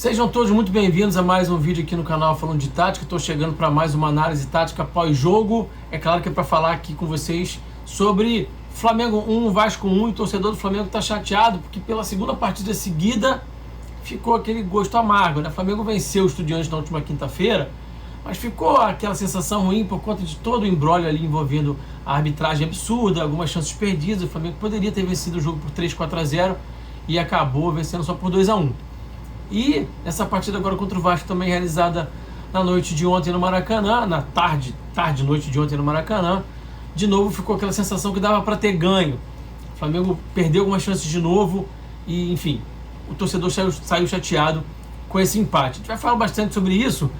Sejam todos muito bem-vindos a mais um vídeo aqui no canal falando de tática. Estou chegando para mais uma análise tática pós-jogo. É claro que é para falar aqui com vocês sobre Flamengo 1, Vasco 1, e o torcedor do Flamengo está chateado porque pela segunda partida seguida ficou aquele gosto amargo, né? O Flamengo venceu o Estudiantes na última quinta-feira, mas ficou aquela sensação ruim por conta de todo o imbróglio ali envolvendo a arbitragem absurda, algumas chances perdidas. O Flamengo poderia ter vencido o jogo por 3-4-0 e acabou vencendo só por 2-1. E essa partida agora contra o Vasco, também realizada na noite de ontem no Maracanã, na noite de ontem no Maracanã, de novo ficou aquela sensação que dava para ter ganho. O Flamengo perdeu algumas chances de novo e, enfim, o torcedor saiu chateado com esse empate. A gente vai falar bastante sobre isso,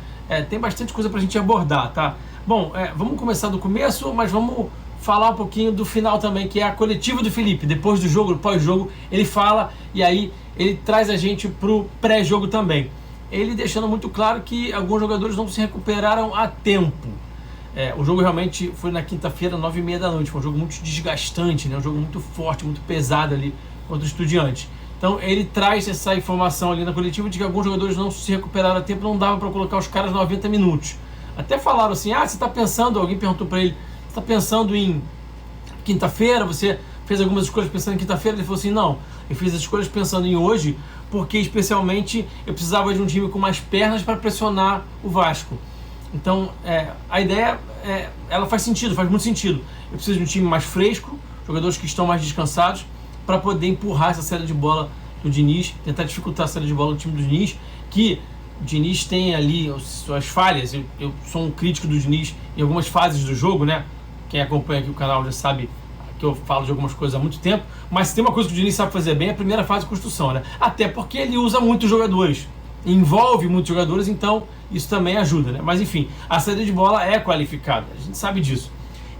tem bastante coisa para a gente abordar, tá? Bom, vamos começar do começo, mas vamos falar um pouquinho do final também, que é a coletiva do Felipe. Depois do jogo, pós-jogo, ele fala e aí ele traz a gente pro pré-jogo também. Ele deixando muito claro que alguns jogadores não se recuperaram a tempo. O jogo realmente foi na quinta-feira, 9h30 da noite. Foi um jogo muito desgastante, né? Um jogo muito forte, muito pesado ali contra o Estudiantes. Então ele traz essa informação ali na coletiva de que alguns jogadores não se recuperaram a tempo, não dava para colocar os caras 90 minutos. Até falaram assim, você está pensando, alguém perguntou para ele, você está pensando em quinta-feira, você fez algumas escolhas pensando em quinta-feira? Ele falou assim, não, eu fiz as escolhas pensando em hoje, porque especialmente eu precisava de um time com mais pernas para pressionar o Vasco. Então a ideia, ela faz sentido, faz muito sentido. Eu preciso de um time mais fresco, jogadores que estão mais descansados, para poder empurrar essa saída de bola do Diniz, tentar dificultar a saída de bola do time do Diniz, que o Diniz tem ali suas falhas. Eu sou um crítico do Diniz em algumas fases do jogo, né? Quem acompanha aqui o canal já sabe que eu falo de algumas coisas há muito tempo, mas se tem uma coisa que o Diniz sabe fazer bem, é a primeira fase de construção, né? Até porque ele usa muitos jogadores, envolve muitos jogadores, então isso também ajuda, né? Mas enfim, a saída de bola é qualificada, a gente sabe disso.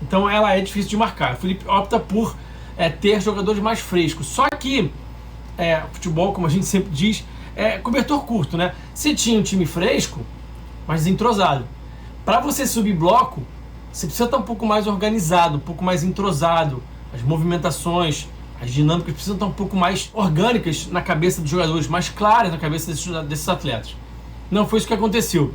Então ela é difícil de marcar. O Felipe opta por ter jogadores mais frescos. Só que futebol, como a gente sempre diz, é cobertor curto, né? Você tinha um time fresco, mas desentrosado. Para você subir bloco, você precisa estar um pouco mais organizado, um pouco mais entrosado. As movimentações, as dinâmicas precisam estar um pouco mais orgânicas na cabeça dos jogadores, mais claras na cabeça desses atletas. Não foi isso que aconteceu.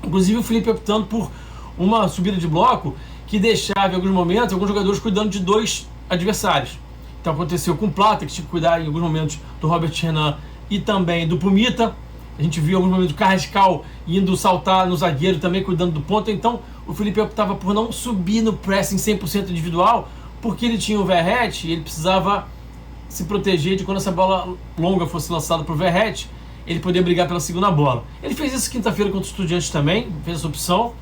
Inclusive o Felipe optando por uma subida de bloco que deixava em alguns momentos alguns jogadores cuidando de dois adversários. Então aconteceu com o Plata, que tinha que cuidar em alguns momentos do Robert Renan e também do Pumita. A gente viu em alguns momentos o Carrascal indo saltar no zagueiro também, cuidando do ponto. Então o Felipe optava por não subir no pressing 100% individual, porque ele tinha o Verratti e ele precisava se proteger de quando essa bola longa fosse lançada para o Verratti, ele poder brigar pela segunda bola. Ele fez isso quinta-feira contra o Estudiantes também, fez essa opção,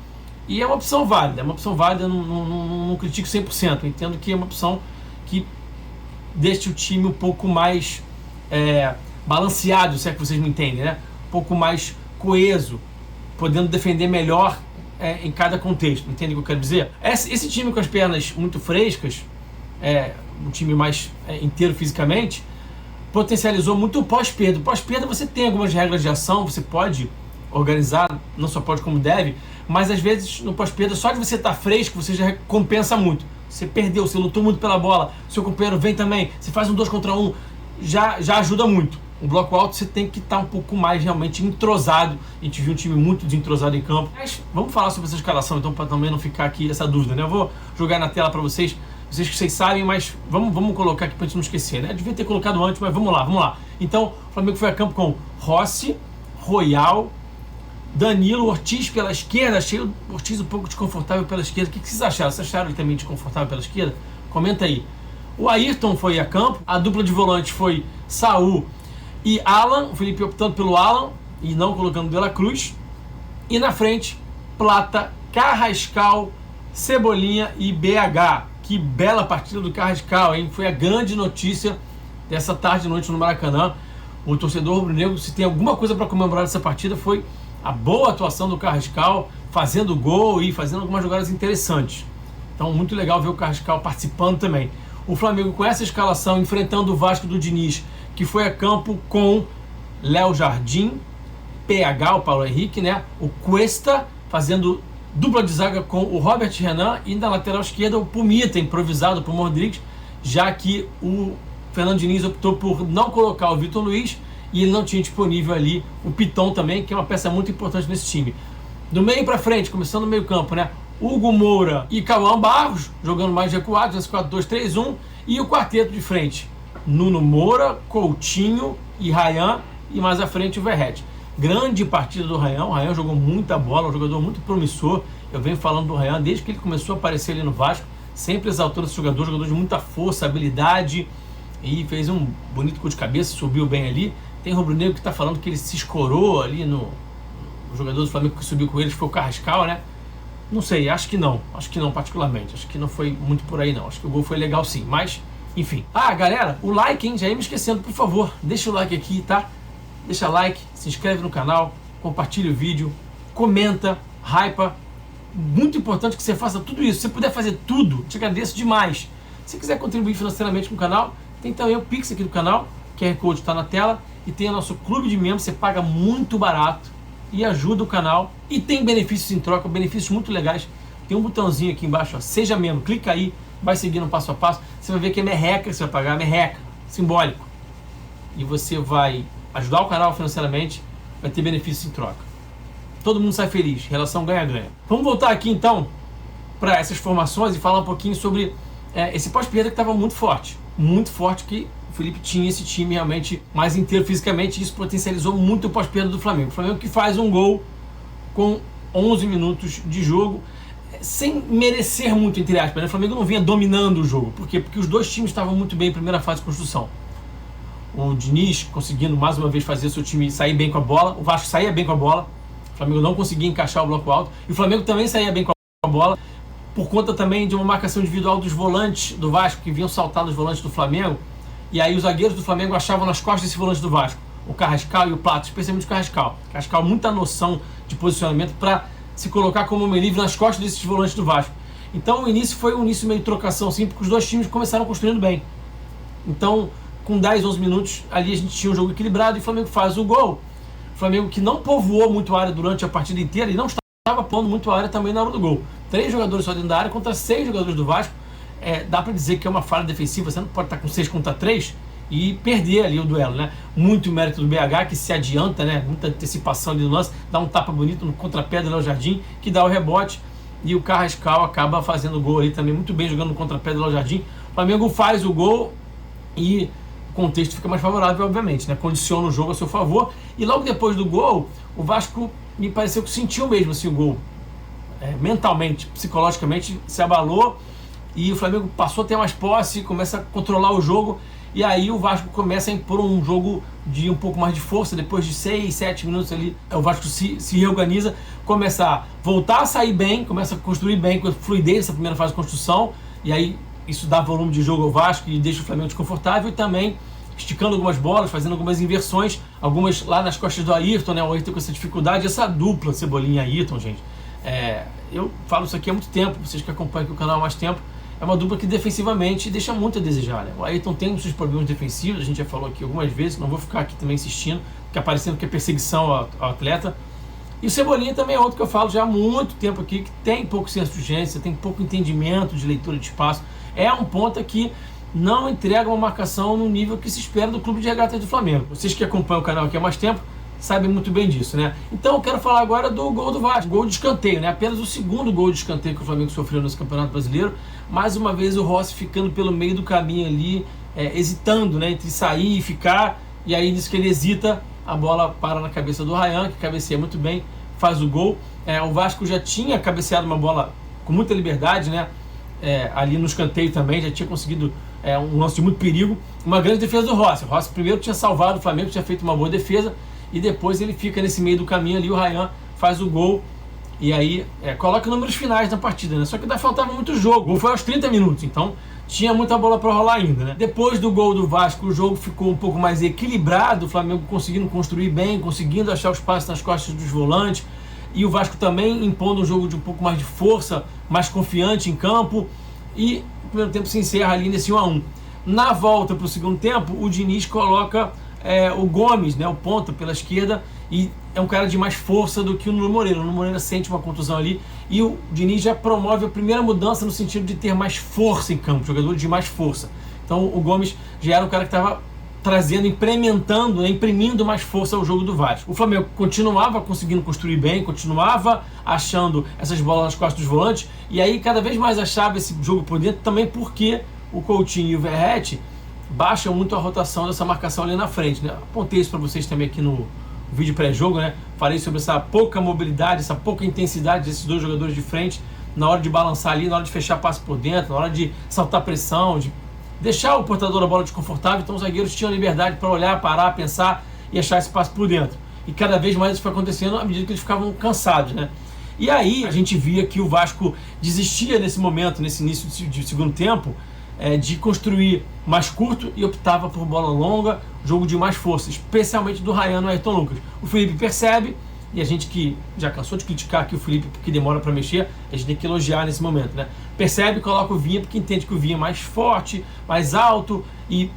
e é uma opção válida, não critico 100%, eu entendo que é uma opção que deixa o time um pouco mais balanceado, se é que vocês me entendem, né? Um pouco mais coeso, podendo defender melhor em cada contexto, entende o que eu quero dizer? Esse time com as pernas muito frescas, um time mais inteiro fisicamente, potencializou muito o pós-perda. Pós-perda você tem algumas regras de ação, você pode organizar, não só pode como deve, mas às vezes no pós-perda, só de você estar fresco, você já recompensa muito. Você perdeu, você lutou muito pela bola, seu companheiro vem também, você faz um 2 contra 1, já ajuda muito. O bloco alto você tem que estar um pouco mais realmente entrosado. A gente viu um time muito desentrosado em campo. Mas vamos falar sobre essa escalação, então, para também não ficar aqui essa dúvida, né? Eu vou jogar na tela para vocês que vocês sabem, mas vamos colocar aqui para a gente não esquecer, né? Eu devia ter colocado antes, mas vamos lá. Então, o Flamengo foi a campo com Rossi, Royal, Danilo, Ortiz pela esquerda. Achei o Ortiz um pouco desconfortável pela esquerda. O que vocês acharam? Vocês acharam ele também desconfortável pela esquerda? Comenta aí. O Ayrton foi a campo. A dupla de volante foi Saul e Alan. O Felipe optando pelo Alan e não colocando De La Cruz. E na frente, Plata, Carrascal, Cebolinha e BH. Que bela partida do Carrascal, hein? Foi a grande notícia dessa tarde e noite no Maracanã. O torcedor rubro-negro, se tem alguma coisa para comemorar dessa partida, foi a boa atuação do Carrascal, fazendo gol e fazendo algumas jogadas interessantes. Então, muito legal ver o Carrascal participando também. O Flamengo com essa escalação, enfrentando o Vasco do Diniz, que foi a campo com Léo Jardim, PH, o Paulo Henrique, né? O Cuesta, fazendo dupla de zaga com o Robert Renan, e na lateral esquerda o Pumita, improvisado por Modric, já que o Fernando Diniz optou por não colocar o Vitor Luiz e ele não tinha disponível ali o Piton também, que é uma peça muito importante nesse time. Do meio para frente, começando no meio campo, né? Hugo Moura e Cauã Barros, jogando mais recuados, nesse 4-2-3-1, e o quarteto de frente, Nuno Moura, Coutinho e Ryan, e mais à frente o Verratti. Grande partida do Ryan. O Ryan jogou muita bola, um jogador muito promissor. Eu venho falando do Ryan desde que ele começou a aparecer ali no Vasco, sempre exaltando esse jogador de muita força, habilidade, e fez um bonito gol de cabeça, subiu bem ali. Tem rubro-negro que está falando que ele se escorou ali no jogador do Flamengo que subiu com eles, foi o Carrascal, né? Não sei, acho que não particularmente, acho que não foi muito por aí não, acho que o gol foi legal sim, mas enfim. Galera, o like, hein, já ia me esquecendo, por favor, deixa o like aqui, tá? Deixa like, se inscreve no canal, compartilha o vídeo, comenta, hypa. Muito importante que você faça tudo isso. Se você puder fazer tudo, te agradeço demais. Se quiser contribuir financeiramente com o canal, tem também o Pix aqui do canal, o QR Code está na tela, e tem o nosso clube de membros, você paga muito barato e ajuda o canal, e tem benefícios em troca, benefícios muito legais. Tem um botãozinho aqui embaixo, ó, seja membro, clica aí, vai seguindo passo a passo, você vai ver que é merreca que você vai pagar, merreca, simbólico, e você vai ajudar o canal financeiramente, vai ter benefícios em troca. Todo mundo sai feliz, relação ganha-ganha. Vamos voltar aqui então para essas formações e falar um pouquinho sobre esse pós-perda que estava muito forte, que o Felipe tinha esse time realmente mais inteiro fisicamente, e isso potencializou muito o pós-perda do Flamengo. O Flamengo que faz um gol com 11 minutos de jogo, sem merecer muito, entre aspas, né? O Flamengo não vinha dominando o jogo. Por quê? Porque os dois times estavam muito bem em primeira fase de construção. O Diniz conseguindo mais uma vez fazer seu time sair bem com a bola, o Vasco saía bem com a bola, o Flamengo não conseguia encaixar o bloco alto, e o Flamengo também saía bem com a bola, por conta também de uma marcação individual dos volantes do Vasco, que vinham saltar nos volantes do Flamengo, e aí os zagueiros do Flamengo achavam nas costas desse volante do Vasco, o Carrascal e o Plato, especialmente o Carrascal. Carrascal, muita noção de posicionamento para se colocar como homem livre nas costas desses volantes do Vasco. Então o início foi um início meio de trocação, assim, porque os dois times começaram construindo bem. Então, com 10, 11 minutos, ali a gente tinha um jogo equilibrado e o Flamengo faz o gol. O Flamengo que não povoou muito a área durante a partida inteira e não estava pondo muito a área também na hora do gol. 3 jogadores só dentro da área contra 6 jogadores do Vasco. Dá para dizer que é uma falha defensiva, você não pode estar com 6 contra 3 e perder ali o duelo, né? Muito mérito do BH, que se adianta, né? Muita antecipação ali no lance, dá um tapa bonito no contrapé do Léo Jardim, que dá o rebote, e o Carrascal acaba fazendo o gol ali também, muito bem jogando no contrapé do Léo Jardim. O Flamengo faz o gol e o contexto fica mais favorável, obviamente, né? Condiciona o jogo a seu favor, e logo depois do gol, o Vasco me pareceu que sentiu mesmo assim o gol, mentalmente, psicologicamente, se abalou, e o Flamengo passou a ter mais posse, começa a controlar o jogo, e aí o Vasco começa a impor um jogo de um pouco mais de força. Depois de 6, 7 minutos ali, o Vasco se reorganiza, começa a voltar a sair bem, começa a construir bem, com fluidez essa primeira fase de construção, e aí isso dá volume de jogo ao Vasco e deixa o Flamengo desconfortável, e também esticando algumas bolas, fazendo algumas inversões, algumas lá nas costas do Ayrton, né? O Ayrton com essa dificuldade, essa dupla Cebolinha e Ayrton, gente. Eu falo isso aqui há muito tempo, vocês que acompanham aqui o canal há mais tempo, é uma dupla que defensivamente deixa muito a desejar, né? O Ayrton tem os seus problemas defensivos, a gente já falou aqui algumas vezes, não vou ficar aqui também insistindo, porque parecendo que é perseguição ao atleta. E o Cebolinha também é outro que eu falo já há muito tempo aqui, que tem pouco senso de urgência, tem pouco entendimento de leitura de espaço. É um ponta que não entrega uma marcação no nível que se espera do clube de regatas do Flamengo. Vocês que acompanham o canal aqui há mais tempo sabem muito bem disso, né? Então eu quero falar agora do gol do Vasco, gol de escanteio, né? Apenas o segundo gol de escanteio que o Flamengo sofreu nesse Campeonato Brasileiro. Mais uma vez o Rossi ficando pelo meio do caminho ali, hesitando, né? Entre sair e ficar, e aí nisso que ele hesita, a bola para na cabeça do Ryan, que cabeceia muito bem, faz o gol. O Vasco já tinha cabeceado uma bola com muita liberdade, né? Ali no escanteio também, já tinha conseguido um lance de muito perigo. Uma grande defesa do Rossi. O Rossi primeiro tinha salvado o Flamengo, tinha feito uma boa defesa, e depois ele fica nesse meio do caminho ali, o Ryan faz o gol, e aí coloca números finais na partida, né? Só que ainda faltava muito jogo. O gol foi aos 30 minutos, então tinha muita bola para rolar ainda, né? Depois do gol do Vasco, o jogo ficou um pouco mais equilibrado, o Flamengo conseguindo construir bem, conseguindo achar os passes nas costas dos volantes, e o Vasco também impondo um jogo de um pouco mais de força, mais confiante em campo, e o primeiro tempo se encerra ali nesse 1-1. Na volta para o segundo tempo, o Diniz coloca o Gomes, né, o ponta pela esquerda, e é um cara de mais força do que o Nuno Moreira. O Nuno Moreira sente uma contusão ali, e o Diniz já promove a primeira mudança no sentido de ter mais força em campo, jogador de mais força. Então o Gomes já era um cara que estava trazendo, implementando, né, imprimindo mais força ao jogo do Vasco. O Flamengo continuava conseguindo construir bem, continuava achando essas bolas nas costas dos volantes, e aí cada vez mais achava esse jogo por dentro, também porque o Coutinho e o Verratti baixam muito a rotação dessa marcação ali na frente, né? Apontei isso para vocês também aqui no vídeo pré-jogo, né? Falei sobre essa pouca mobilidade, essa pouca intensidade desses dois jogadores de frente na hora de balançar ali, na hora de fechar passe por dentro, na hora de saltar pressão, de deixar o portador da bola desconfortável. Então os zagueiros tinham liberdade para olhar, parar, pensar e achar esse passe por dentro. E cada vez mais isso foi acontecendo à medida que eles ficavam cansados, né? E aí a gente via que o Vasco desistia nesse momento, nesse início de segundo tempo, de construir mais curto e optava por bola longa, jogo de mais força, especialmente do Ryan no Ayrton Lucas. O Felipe percebe, e a gente que já cansou de criticar aqui o Felipe porque demora para mexer, a gente tem que elogiar nesse momento, né? Percebe, coloca o Vinha porque entende que o Vinha é mais forte, mais alto e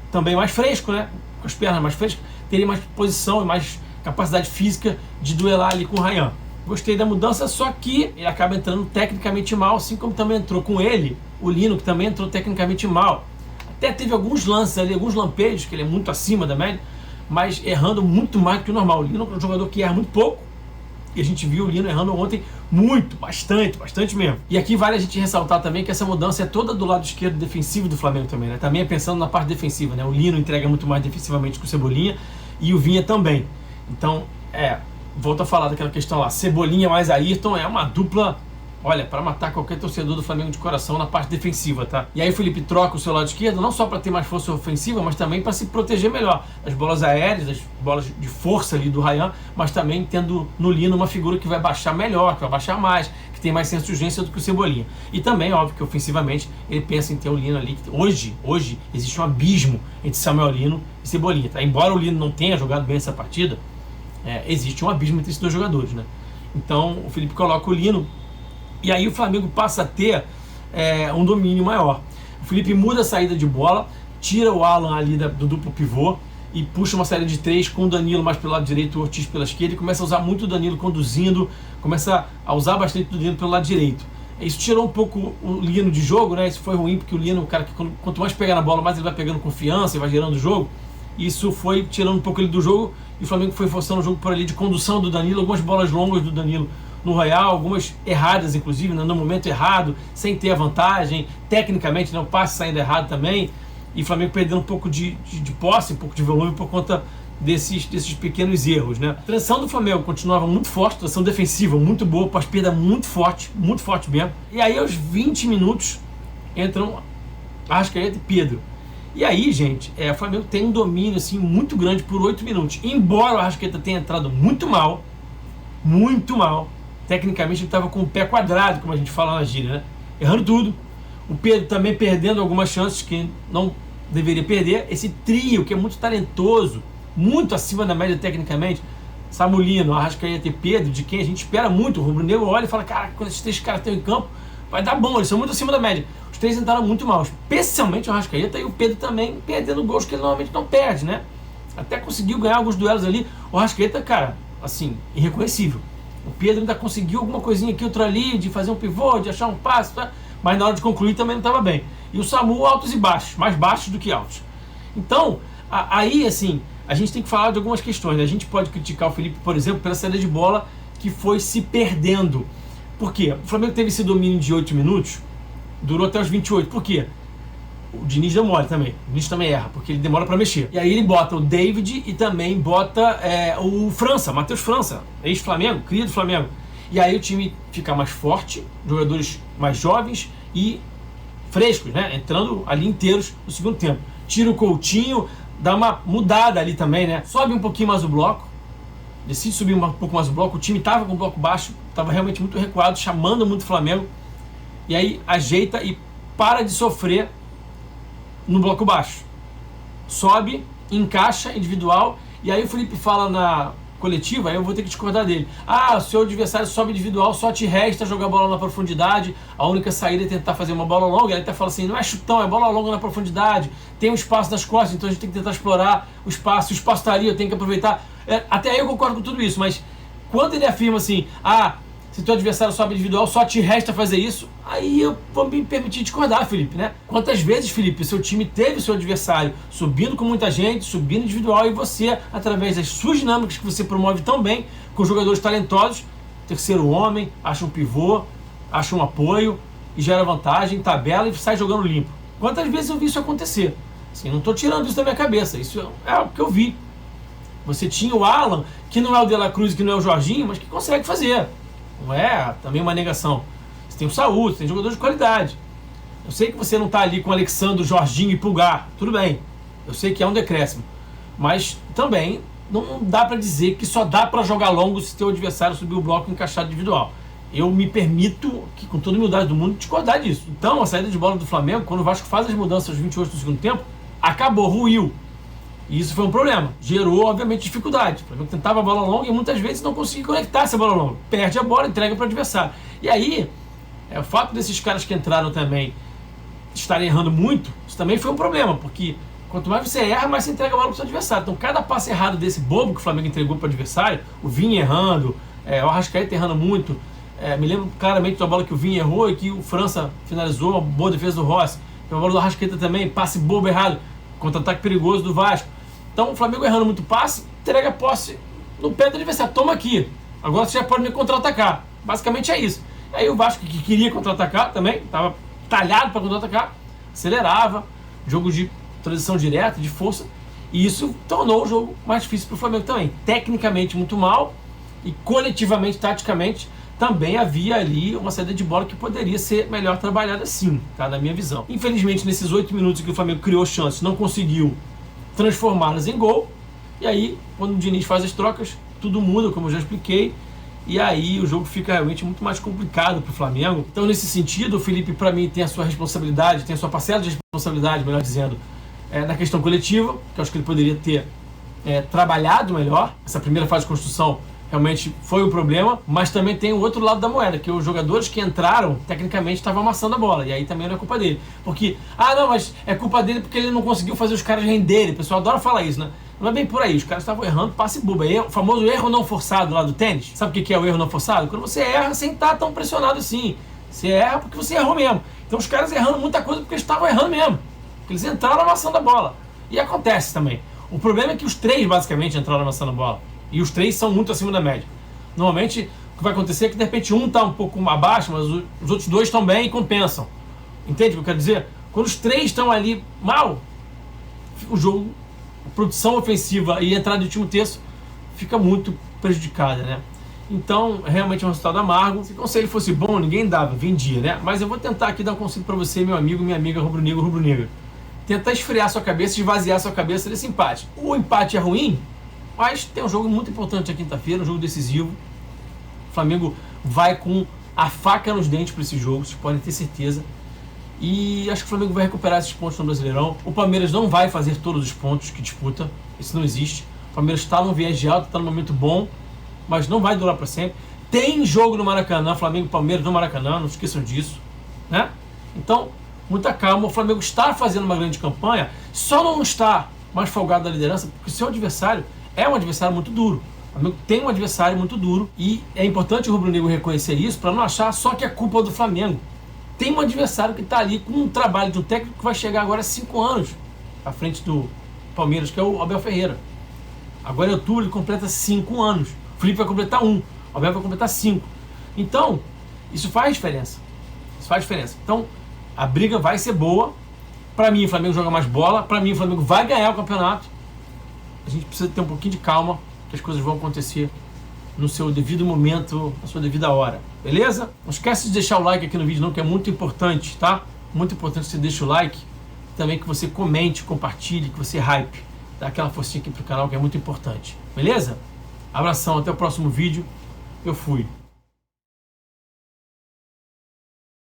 também mais fresco, né? Com as pernas mais frescas, teria mais posição e mais capacidade física de duelar ali com o Ryan. Gostei da mudança, só que ele acaba entrando tecnicamente mal, assim como também entrou com ele o Lino, que também entrou tecnicamente mal. Até teve alguns lances ali, alguns lampejos, que ele é muito acima da média, mas errando muito mais do que o normal. O Lino é um jogador que erra muito pouco, e a gente viu o Lino errando ontem muito, bastante mesmo. E aqui vale a gente ressaltar também que essa mudança é toda do lado esquerdo defensivo do Flamengo também, né? Também é pensando na parte defensiva, né? O Lino entrega muito mais defensivamente que o Cebolinha, e o Vinha também. Então, volto a falar daquela questão lá, Cebolinha mais Ayrton é uma dupla, olha, para matar qualquer torcedor do Flamengo de coração na parte defensiva, tá? E aí o Felipe troca o seu lado esquerdo, não só para ter mais força ofensiva, mas também para se proteger melhor das bolas aéreas, das bolas de força ali do Ryan, mas também tendo no Lino uma figura que vai baixar melhor, que vai baixar mais, que tem mais senso de urgência do que o Cebolinha. E também, óbvio, que ofensivamente ele pensa em ter o Lino ali. Hoje existe um abismo entre Samuel Lino e Cebolinha, tá? Embora o Lino não tenha jogado bem essa partida, existe um abismo entre esses dois jogadores, né? Então o Felipe coloca o Lino e aí o Flamengo passa a ter um domínio maior. O Felipe muda a saída de bola, tira o Alan ali do duplo pivô e puxa uma saída de 3 com o Danilo mais pelo lado direito, o Ortiz pela esquerda, e começa a usar muito o Danilo conduzindo, começa a usar bastante o Danilo pelo lado direito. Isso tirou um pouco o Lino de jogo, né? Isso foi ruim porque o Lino é um cara que quanto mais pegar na bola, mais ele vai pegando confiança e vai gerando o jogo. Isso foi tirando um pouco ele do jogo, e o Flamengo foi forçando o jogo por ali de condução do Danilo, algumas bolas longas do Danilo no Royal, algumas erradas inclusive, no momento errado, sem ter a vantagem, tecnicamente, o passe saindo errado também, e o Flamengo perdendo um pouco de posse, um pouco de volume por conta desses pequenos erros, né? A transição do Flamengo continuava muito forte, transição defensiva muito boa, pós-perda muito forte mesmo, e aí aos 20 minutos entram Arrascaeta e Pedro. E aí, gente, o Flamengo tem um domínio assim, muito grande por 8 minutos. Embora o Arrascaeta tenha entrado muito mal, tecnicamente ele estava com o pé quadrado, como a gente fala na gíria, né? Errando tudo. O Pedro também perdendo algumas chances que não deveria perder. Esse trio, que é muito talentoso, muito acima da média tecnicamente, Samuel Lino, Arrascaeta e Pedro, de quem a gente espera muito. O rubro-negro olha e fala, cara, quando esses 3 caras estão em campo, vai dar bom, eles são muito acima da média. Os 3 entraram muito mal, especialmente o Arrascaeta, e o Pedro também perdendo gols que ele normalmente não perde, né? Até conseguiu ganhar alguns duelos ali. O Arrascaeta, cara, assim, irreconhecível. O Pedro ainda conseguiu alguma coisinha aqui, outra ali, de fazer um pivô, de achar um passe, tá? Mas na hora de concluir também não estava bem. E o Samu, altos e baixos, mais baixos do que altos. Então, aí, assim, a gente tem que falar de algumas questões, né? A gente pode criticar o Felipe, por exemplo, pela saída de bola que foi se perdendo. Por quê? O Flamengo teve esse domínio de 8 minutos, durou até os 28. Por quê? O Diniz deu mole também. O Diniz também erra, porque ele demora para mexer. E aí ele bota o David e também bota o França, Matheus França, ex-Flamengo, cria do Flamengo. E aí o time fica mais forte, jogadores mais jovens e frescos, né? Entrando ali inteiros no segundo tempo. Tira o Coutinho, dá uma mudada ali também, né? Sobe um pouquinho mais o bloco, decide subir um pouco mais o bloco. O time estava com o bloco baixo, estava realmente muito recuado, chamando muito o Flamengo. E aí ajeita e para de sofrer no bloco baixo. Sobe, encaixa individual, e aí o Felipe fala na coletiva, aí eu vou ter que discordar dele. O seu adversário sobe individual, só te resta jogar bola na profundidade, a única saída é tentar fazer uma bola longa. Ele até fala assim, não é chutão, é bola longa na profundidade, tem um espaço nas costas, então a gente tem que tentar explorar o espaço está ali, eu tenho que aproveitar. Até aí eu concordo com tudo isso, mas quando ele afirma assim, se teu adversário sobe individual, só te resta fazer isso, aí eu vou me permitir discordar, Felipe, né? Quantas vezes, Felipe, seu time teve o seu adversário subindo com muita gente, subindo individual, e você, através das suas dinâmicas que você promove tão bem, com jogadores talentosos, terceiro homem, acha um pivô, acha um apoio, e gera vantagem, tabela e sai jogando limpo. Quantas vezes eu vi isso acontecer? Assim, não estou tirando isso da minha cabeça, isso é o que eu vi. Você tinha o Alan, que não é o De La Cruz, que não é o Jorginho, mas que consegue fazer. Não é também uma negação. Você tem o Saúl, você tem jogadores de qualidade. Eu sei que você não está ali com o Alexandre, Jorginho e Pulgar. Tudo bem. Eu sei que é um decréscimo. Mas também não dá para dizer que só dá para jogar longo se teu adversário subir o bloco encaixado individual. Eu me permito, que com toda a humildade do mundo, discordar disso. Então, a saída de bola do Flamengo, quando o Vasco faz as mudanças aos 28 do segundo tempo, acabou, ruiu. E isso foi um problema. Gerou, obviamente, dificuldade. O Flamengo tentava a bola longa e muitas vezes não conseguia conectar essa bola longa. Perde a bola, entrega para o adversário. E aí, o fato desses caras que entraram também estarem errando muito, isso também foi um problema, porque quanto mais você erra, mais você entrega a bola para o seu adversário. Então, cada passe errado desse bobo que o Flamengo entregou para o adversário, o Vinha errando, o Arrascaeta errando muito, me lembro claramente da bola que o Vinha errou e que o França finalizou, uma boa defesa do Rossi. A bola do Arrascaeta também, passe bobo errado, contra-ataque perigoso do Vasco. Então, o Flamengo errando muito passe, entrega a posse no pé do adversário. Toma aqui. Agora você já pode me contra-atacar. Basicamente é isso. Aí o Vasco, que queria contra-atacar também, estava talhado para contra-atacar, acelerava, jogo de transição direta, de força, e isso tornou o jogo mais difícil para o Flamengo também. Tecnicamente muito mal, e coletivamente, taticamente, também havia ali uma saída de bola que poderia ser melhor trabalhada sim, tá? Na minha visão. Infelizmente, nesses 8 minutos que o Flamengo criou chances, não conseguiu transformá-las em gol, e aí, quando o Diniz faz as trocas, tudo muda, como eu já expliquei, e aí o jogo fica realmente muito mais complicado para o Flamengo. Então, nesse sentido, o Felipe, para mim, tem a sua responsabilidade, tem a sua parcela de responsabilidade, melhor dizendo, na questão coletiva, que eu acho que ele poderia ter trabalhado melhor. Essa primeira fase de construção realmente foi um problema, mas também tem o outro lado da moeda, que os jogadores que entraram, tecnicamente, estavam amassando a bola, e aí também não é culpa dele. Porque, não, mas é culpa dele porque ele não conseguiu fazer os caras renderem. O pessoal adora falar isso, né? Não é bem por aí, os caras estavam errando passe bobo. O famoso erro não forçado lá do tênis. Sabe o que é o erro não forçado? Quando você erra sem estar tão pressionado assim. Você erra porque você errou mesmo. Então os caras errando muita coisa porque eles estavam errando mesmo. Porque eles entraram amassando a bola. E acontece também. O problema é que os três basicamente entraram amassando a bola. E os três são muito acima da média. Normalmente o que vai acontecer é que de repente um está um pouco abaixo, mas os outros dois estão bem e compensam. Entende o que eu quero dizer? Quando os três estão ali mal, o jogo, a produção ofensiva e a entrada de último terço fica muito prejudicada, né? Então, realmente é um resultado amargo. Se o conselho fosse bom, ninguém dava, vendia, né? Mas eu vou tentar aqui dar um conselho para você, meu amigo, minha amiga rubro-negro, rubro-negra. Tentar esfriar sua cabeça, esvaziar sua cabeça desse empate. O empate é ruim, mas tem um jogo muito importante na quinta-feira, um jogo decisivo. O Flamengo vai com a faca nos dentes para esse jogo, vocês podem ter certeza. E acho que o Flamengo vai recuperar esses pontos no Brasileirão. O Palmeiras não vai fazer todos os pontos que disputa, isso não existe. O Palmeiras está num viés de alta, está num momento bom, mas não vai durar para sempre. Tem jogo no Maracanã, Flamengo e Palmeiras no Maracanã, não esqueçam disso, né? Então, muita calma. O Flamengo está fazendo uma grande campanha, só não está mais folgado da liderança porque o seu adversário é um adversário muito duro. O Flamengo tem um adversário muito duro e é importante o rubro-negro reconhecer isso para não achar só que é culpa do Flamengo. Tem um adversário que está ali com um trabalho de um técnico que vai chegar agora a 5 anos à frente do Palmeiras, que é o Abel Ferreira. Agora em outubro ele completa 5 anos. O Felipe vai completar 1, o Abel vai completar 5. Então, isso faz diferença. Isso faz diferença. Então, a briga vai ser boa. Para mim, o Flamengo joga mais bola. Para mim, o Flamengo vai ganhar o campeonato. A gente precisa ter um pouquinho de calma, que as coisas vão acontecer no seu devido momento, na sua devida hora. Beleza? Não esquece de deixar o like aqui no vídeo não, que é muito importante, tá? Muito importante que você deixe o like. Também que você comente, compartilhe, que você hype. Dá aquela forcinha aqui pro canal que é muito importante. Beleza? Abração, até o próximo vídeo. Eu fui.